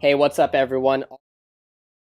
Hey, what's up, everyone?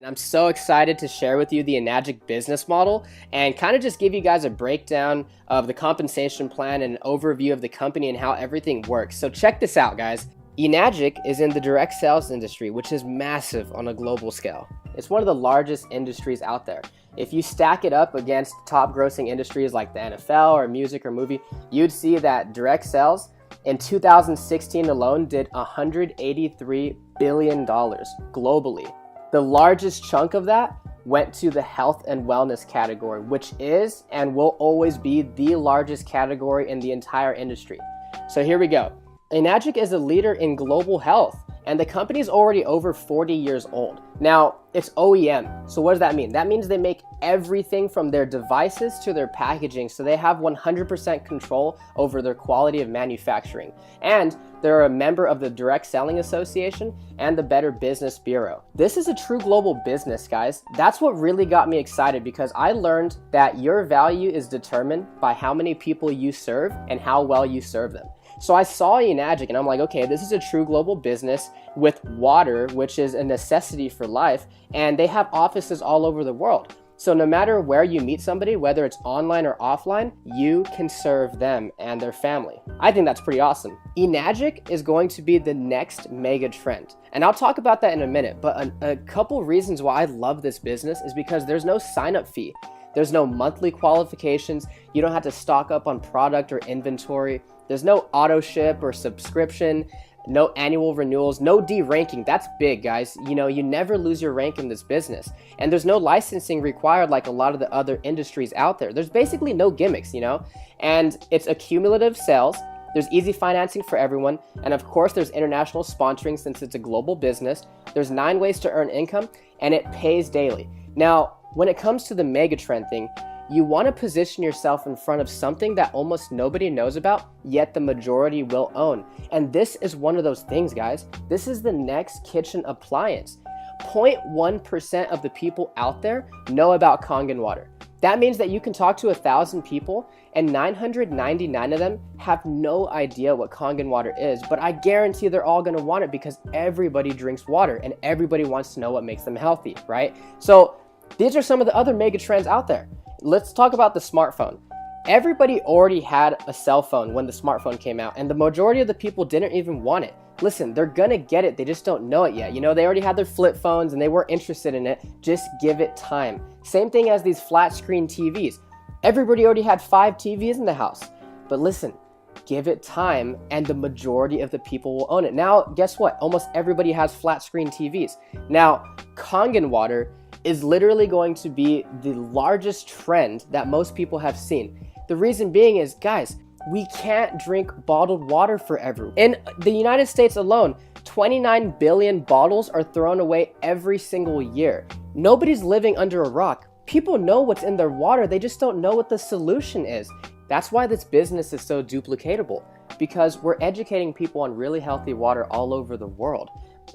I'm so excited to share with you the Enagic business model and kind of just give you guys a breakdown of the compensation plan and an overview of the company and how everything works. So check this out, guys. Enagic is in the direct sales industry, which is massive on a global scale. It's one of the largest industries out there. If you stack it up against top grossing industries like the NFL or music or movie, you'd see that direct sales in 2016 alone did $183 billion globally. The largest chunk of that went to the health and wellness category, which is and will always be the largest category in the entire industry. So here we go. Enagic is a leader in global health, and the company is already over 40 years old. Now, it's OEM. So what does that mean? That means they make everything from their devices to their packaging, so they have 100% control over their quality of manufacturing. And they're a member of the Direct Selling Association and the Better Business Bureau. This is a true global business, guys. That's what really got me excited, because I learned that your value is determined by how many people you serve and how well you serve them. So I saw Enagic and I'm like, okay, this is a true global business with water, which is a necessity for life, and they have offices all over the world. So no matter where you meet somebody, whether it's online or offline, you can serve them and their family. I think that's pretty awesome. Enagic is going to be the next mega trend. And I'll talk about that in a minute, but a couple reasons why I love this business is because there's no sign-up fee. There's no monthly qualifications. You don't have to stock up on product or inventory. There's no auto ship or subscription, no annual renewals, no de-ranking. That's big, guys. You know, you never lose your rank in this business. And there's no licensing required like a lot of the other industries out there. There's basically no gimmicks, you know? And it's accumulative sales. There's easy financing for everyone. And of course, there's international sponsoring since it's a global business. There's 9 ways to earn income, and it pays daily. Now, when it comes to the megatrend thing, you want to position yourself in front of something that almost nobody knows about, yet the majority will own. And this is one of those things, guys. This is the next kitchen appliance. 0.1% of the people out there know about Kangen water. That means that you can talk to 1,000 people and 999 of them have no idea what Kangen water is, but I guarantee they're all going to want it because everybody drinks water and everybody wants to know what makes them healthy, right? So these are some of the other mega trends out there. Let's talk about the smartphone. Everybody already had a cell phone when the smartphone came out, and the majority of the people didn't even want it. Listen, they're gonna get it, they just don't know it yet. You know, they already had their flip phones and they weren't interested in it. Just give it time. Same thing as these flat screen TVs. Everybody already had 5 TVs in the house. But listen, give it time and the majority of the people will own it. Now, guess what? Almost everybody has flat screen TVs. Now, Kangen water is literally going to be the largest trend that most people have seen. The reason being is, guys, we can't drink bottled water forever. In the United States alone, 29 billion bottles are thrown away every single year. Nobody's living under a rock. People know what's in their water, they just don't know what the solution is. That's why this business is so duplicatable, because we're educating people on really healthy water all over the world.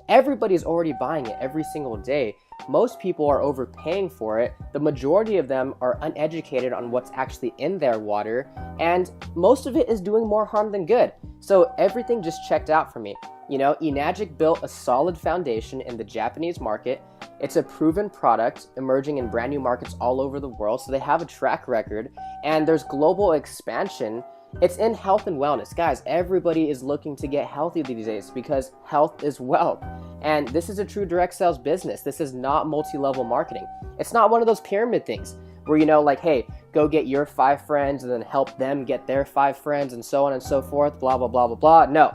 Everybody's already buying it every single day. Most people are overpaying for it. The majority of them are uneducated on what's actually in their water, and most of it is doing more harm than good. So everything just checked out for me. You know, Enagic built a solid foundation in the Japanese market. It's a proven product emerging in brand new markets all over the world, so they have a track record, and there's global expansion. It's in health and wellness. Guys, everybody is looking to get healthy these days because health is wealth. And this is a true direct sales business. This is not multi-level marketing. It's not one of those pyramid things where, you know, like, hey, go get your 5 friends and then help them get their 5 friends and so on and so forth, blah, blah, blah, blah, blah. No,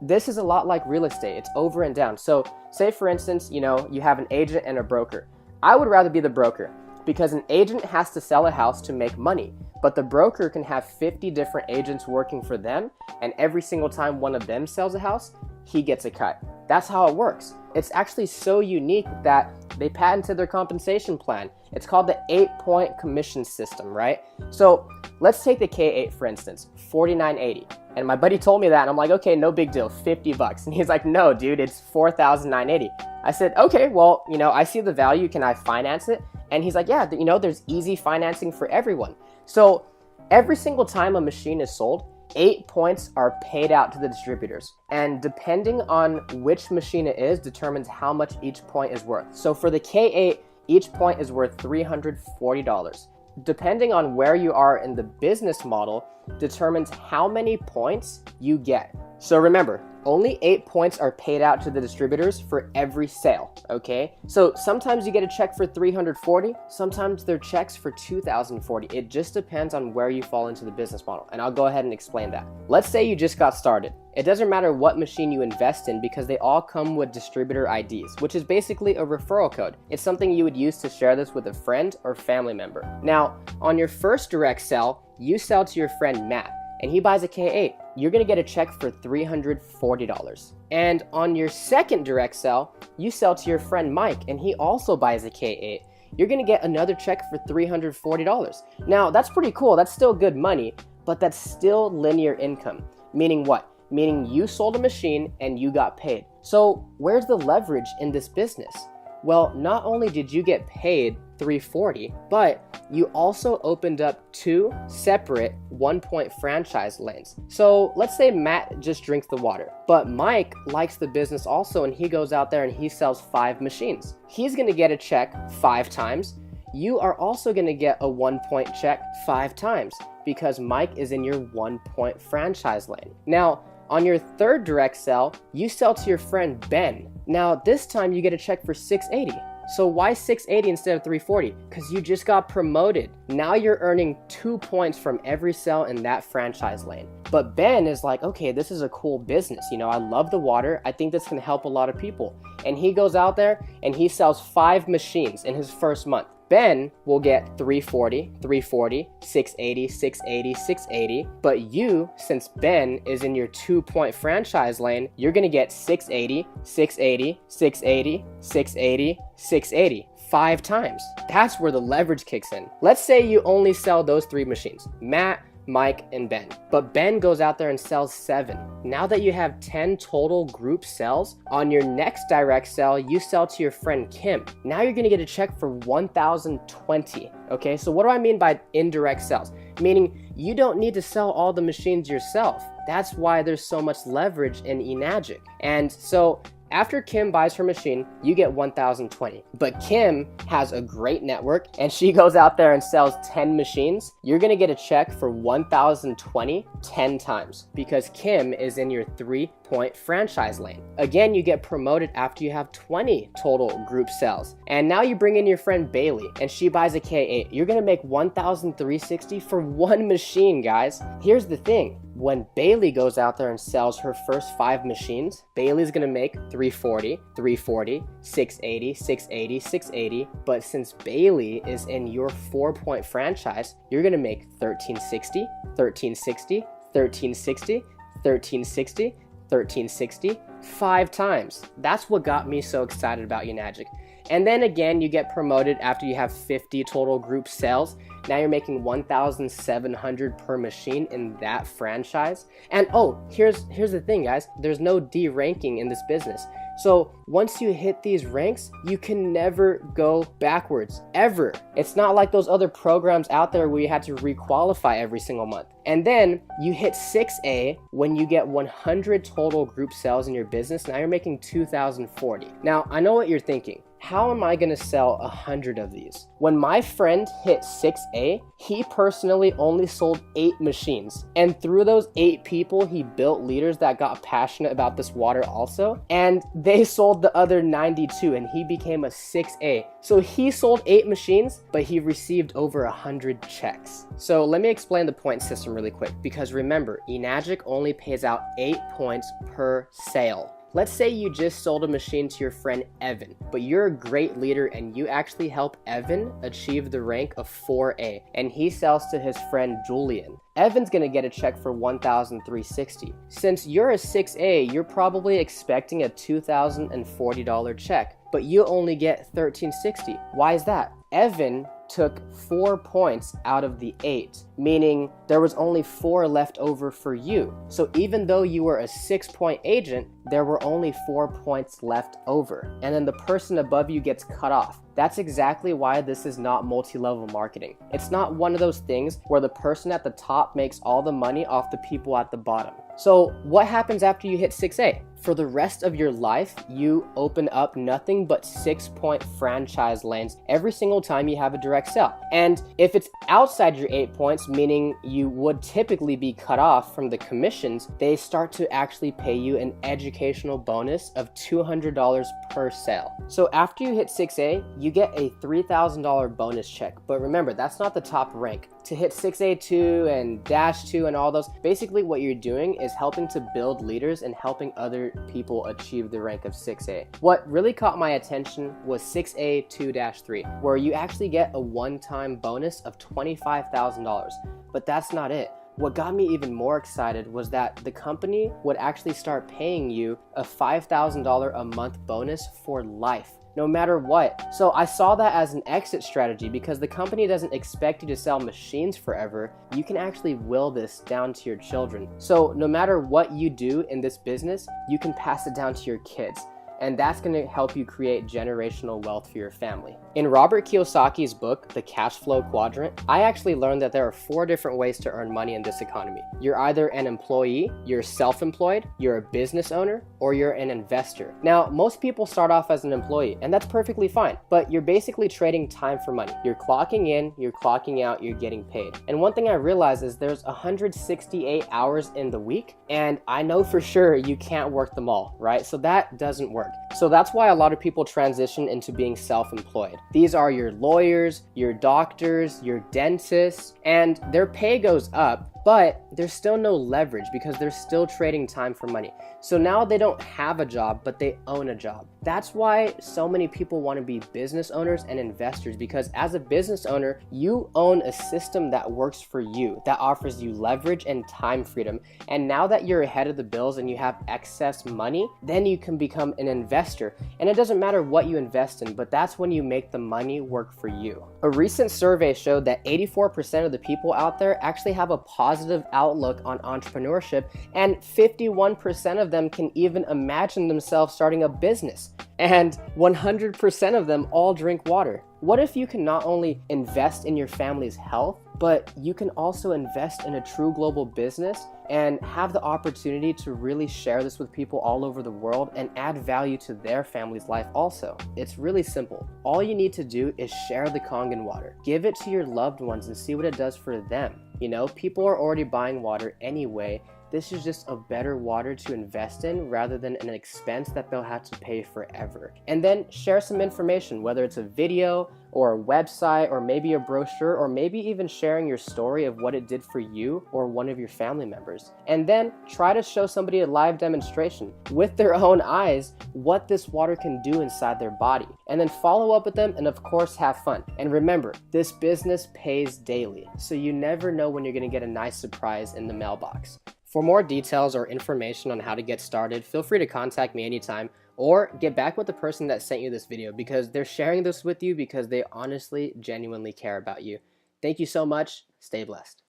this is a lot like real estate. It's over and down. So say, for instance, you know, you have an agent and a broker. I would rather be the broker because an agent has to sell a house to make money. But the broker can have 50 different agents working for them, and every single time one of them sells a house, he gets a cut. That's how it works. It's actually so unique that they patented their compensation plan. It's called the 8-point commission system, right? So let's take the K8 for instance, $49.80. And my buddy told me that, and I'm like, okay, no big deal, $50. And he's like, no, dude, it's $4,980. I said, okay, well, you know, I see the value. Can I finance it? And he's like, yeah, you know, there's easy financing for everyone. So every single time a machine is sold, 8 points are paid out to the distributors. And depending on which machine it is determines how much each point is worth. So for the K8, each point is worth $340. Depending on where you are in the business model determines how many points you get. So remember, only 8 points are paid out to the distributors for every sale, okay? So sometimes you get a check for $340, sometimes they're checks for $2,040. It just depends on where you fall into the business model, and I'll go ahead and explain that. Let's say you just got started. It doesn't matter what machine you invest in because they all come with distributor IDs, which is basically a referral code. It's something you would use to share this with a friend or family member. Now, on your first direct sell, you sell to your friend Matt, and he buys a K8. You're gonna get a check for $340. And on your second direct sell, you sell to your friend Mike, and he also buys a K8. You're gonna get another check for $340. Now, that's pretty cool. That's still good money, but that's still linear income. Meaning what? Meaning you sold a machine and you got paid. So where's the leverage in this business? Well, not only did you get paid $340, but you also opened up 2 separate 1-point franchise lanes. So let's say Matt just drinks the water, but Mike likes the business also, and he goes out there and he sells 5 machines. He's gonna get a check 5 times. You are also gonna get a 1-point check 5 times because Mike is in your 1-point franchise lane. Now, on your third direct sell, you sell to your friend Ben. Now, this time you get a check for $680. So why $680 instead of $340? Because you just got promoted. Now you're earning 2 points from every sell in that franchise lane. But Ben is like, okay, this is a cool business. You know, I love the water. I think this can help a lot of people. And he goes out there and he sells 5 machines in his first month. Ben will get $340, $340, $680, $680, $680. But you, since Ben is in your 2-point franchise lane, you're gonna get $680, $680, $680, $680, $680. 5 times. That's where the leverage kicks in. Let's say you only sell those 3 machines, Matt, Mike, and Ben. But Ben goes out there and sells 7. Now that you have 10 total group sales, on your next direct sell, you sell to your friend Kim. Now you're gonna get a check for $1,020. Okay, so what do I mean by indirect sales? Meaning you don't need to sell all the machines yourself. That's why there's so much leverage in Enagic. And so after Kim buys her machine, you get $1,020. But Kim has a great network and she goes out there and sells 10 machines. You're gonna get a check for $1,020 10 times because Kim is in your 3-point franchise lane. Again, you get promoted after you have 20 total group sales. And now you bring in your friend Bailey and she buys a K8. You're gonna make $1,360 for 1 machine, guys. Here's the thing. When Bailey goes out there and sells her first 5 machines, Bailey's gonna make $340, $340, $680, $680, $680. But since Bailey is in your 4-point franchise, you're gonna make $1,360, $1,360, $1,360, $1,360, $1,360, 5 times. That's what got me so excited about Enagic. And then again, you get promoted after you have 50 total group sales. Now you're making $1,700 per machine in that franchise. And oh, here's the thing, guys. There's no D ranking in this business. So once you hit these ranks, you can never go backwards, ever. It's not like those other programs out there where you had to requalify every single month. And then you hit 6A when you get 100 total group sales in your business. Now you're making $2,040. Now, I know what you're thinking. How am I gonna sell 100 of these? When my friend hit 6A, he personally only sold 8 machines. And through those 8 people, he built leaders that got passionate about this water also. And they sold the other 92 and he became a 6A. So he sold 8 machines, but he received over 100 checks. So let me explain the point system really quick, because remember, Enagic only pays out 8 points per sale. Let's say you just sold a machine to your friend Evan, but you're a great leader and you actually help Evan achieve the rank of 4A, and he sells to his friend Julian. Evan's gonna get a check for $1,360. Since you're a 6A, you're probably expecting a $2,040 check, but you only get $1,360. Why is that? Evan took 4 points out of the 8, meaning there was only 4 left over for you. So even though you were a 6-point agent, there were only 4 points left over. And then the person above you gets cut off. That's exactly why this is not multi-level marketing. It's not one of those things where the person at the top makes all the money off the people at the bottom. So what happens after you hit 6A? For the rest of your life, you open up nothing but 6-point franchise lanes every single time you have a direct sale. And if it's outside your 8 points, meaning you would typically be cut off from the commissions, they start to actually pay you an educational bonus of $200 per sale. So after you hit 6A, you get a $3,000 bonus check. But remember, that's not the top rank. To hit 6A2 and Dash 2 and all those, basically what you're doing is helping to build leaders and helping other people achieve the rank of 6A. What really caught my attention was 6A2-3, where you actually get a one-time bonus of $25,000. But that's not it. What got me even more excited was that the company would actually start paying you a $5,000 a month bonus for life, no matter what. So I saw that as an exit strategy because the company doesn't expect you to sell machines forever. You can actually will this down to your children. So no matter what you do in this business, you can pass it down to your kids. And that's going to help you create generational wealth for your family. In Robert Kiyosaki's book, The Cash Flow Quadrant, I actually learned that there are 4 different ways to earn money in this economy. You're either an employee, you're self-employed, you're a business owner, or you're an investor. Now, most people start off as an employee, and that's perfectly fine, but you're basically trading time for money. You're clocking in, you're clocking out, you're getting paid. And one thing I realized is there's 168 hours in the week, and I know for sure you can't work them all, right? So that doesn't work. So that's why a lot of people transition into being self-employed. These are your lawyers, your doctors, your dentists, and their pay goes up, but there's still no leverage because they're still trading time for money. So now they don't have a job, but they own a job. That's why so many people want to be business owners and investors, because as a business owner, you own a system that works for you, that offers you leverage and time freedom. And now that you're ahead of the bills and you have excess money, then you can become an investor. And it doesn't matter what you invest in, but that's when you make the money work for you. A recent survey showed that 84% of the people out there actually have a positive outlook on entrepreneurship, and 51% of them can even imagine themselves starting a business. And 100% of them all drink water. What if you can not only invest in your family's health, but you can also invest in a true global business and have the opportunity to really share this with people all over the world and add value to their family's life also? It's really simple. All you need to do is share the Kangen water. Give it to your loved ones and see what it does for them. You know, people are already buying water anyway. This is just a better water to invest in rather than an expense that they'll have to pay forever. And then share some information, whether it's a video or a website or maybe a brochure, or maybe even sharing your story of what it did for you or one of your family members. And then try to show somebody a live demonstration with their own eyes what this water can do inside their body. And then follow up with them and of course have fun. And remember, this business pays daily, so you never know when you're going to get a nice surprise in the mailbox. For more details or information on how to get started, feel free to contact me anytime, or get back with the person that sent you this video, because they're sharing this with you because they honestly, genuinely care about you. Thank you so much. Stay blessed.